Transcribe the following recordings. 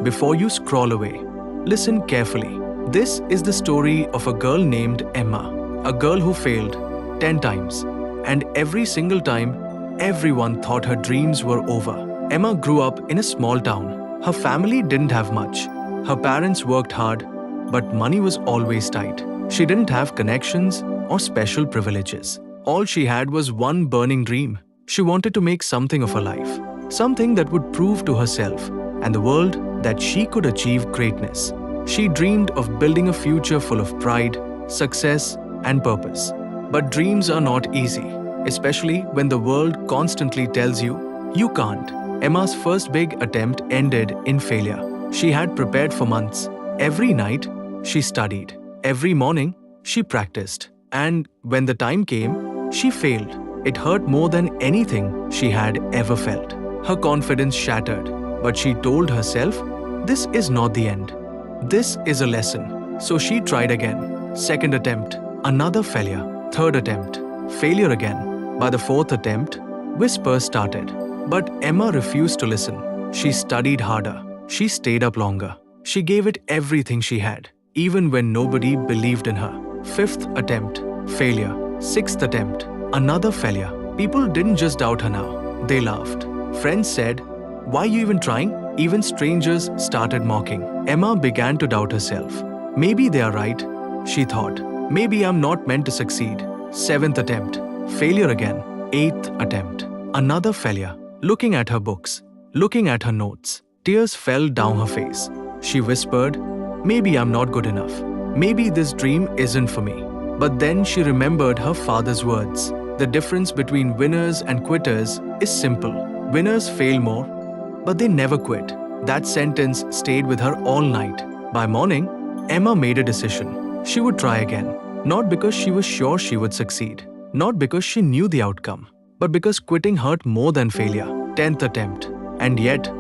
before you scroll away, listen carefully. This is the story of a girl named Emma, a girl who failed 10 times, and every single time, everyone thought her dreams were over. Emma grew up in a small town. Her family didn't have much. Her parents worked hard, but money was always tight. She didn't have connections or special privileges. All she had was one burning dream. She wanted to make something of her life, something that would prove to herself and the world that she could achieve greatness. She dreamed of building a future full of pride, success, and purpose. But dreams are not easy, especially when the world constantly tells you, you can't. Emma's first big attempt ended in failure. She had prepared for months. Every night, she studied. Every morning, she practiced. And when the time came, she failed. It hurt more than anything she had ever felt. Her confidence shattered, but she told herself, this is not the end. This is a lesson. So she tried again. Second attempt, another failure. Third attempt, failure again. By the fourth attempt, whispers started. But Emma refused to listen. She studied harder. She stayed up longer. She gave it everything she had, even when nobody believed in her. Fifth attempt, failure. Sixth attempt, another failure. People didn't just doubt her now. They laughed. Friends said, why are you even trying? Even strangers started mocking. Emma began to doubt herself. Maybe they are right, she thought. Maybe I'm not meant to succeed. Seventh attempt, failure again. Eighth attempt, another failure. Looking at her books, looking at her notes, tears fell down her face. She whispered, maybe I'm not good enough. Maybe this dream isn't for me. But then she remembered her father's words. The difference between winners and quitters is simple. Winners fail more, but they never quit. That sentence stayed with her all night. By morning, Emma made a decision. She would try again. Not because she was sure she would succeed. Not because she knew the outcome. But because quitting hurt more than failure. 10th attempt. And yet,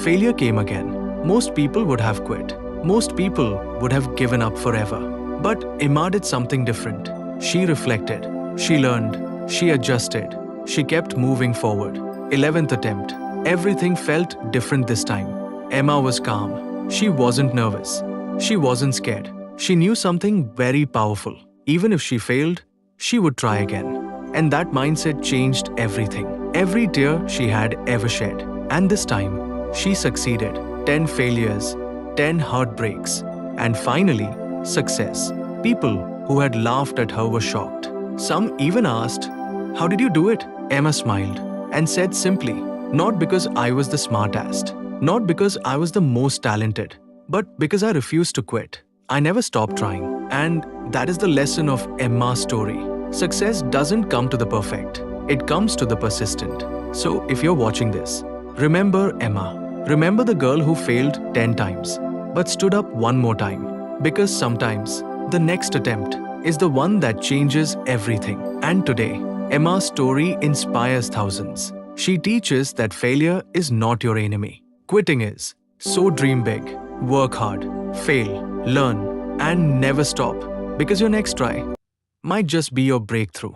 failure came again. Most people would have quit. Most people would have given up forever. But Emma did something different. She reflected. She learned. She adjusted. She kept moving forward. 11th attempt. Everything felt different this time. Emma was calm. She wasn't nervous. She wasn't scared. She knew something very powerful. Even if she failed, she would try again. And that mindset changed everything. Every tear she had ever shed. And this time, she succeeded. 10 failures, 10 heartbreaks, and finally, success. People who had laughed at her were shocked. Some even asked, how did you do it? Emma smiled and said simply, not because I was the smartest, not because I was the most talented, but because I refused to quit. I never stopped trying. And that is the lesson of Emma's story. Success doesn't come to the perfect. It comes to the persistent. So if you're watching this, remember Emma. Remember the girl who failed 10 times, but stood up one more time. Because sometimes, the next attempt is the one that changes everything. And today, Emma's story inspires thousands. She teaches that failure is not your enemy. Quitting is. So dream big, work hard, fail, learn, and never stop. Because your next try might just be your breakthrough.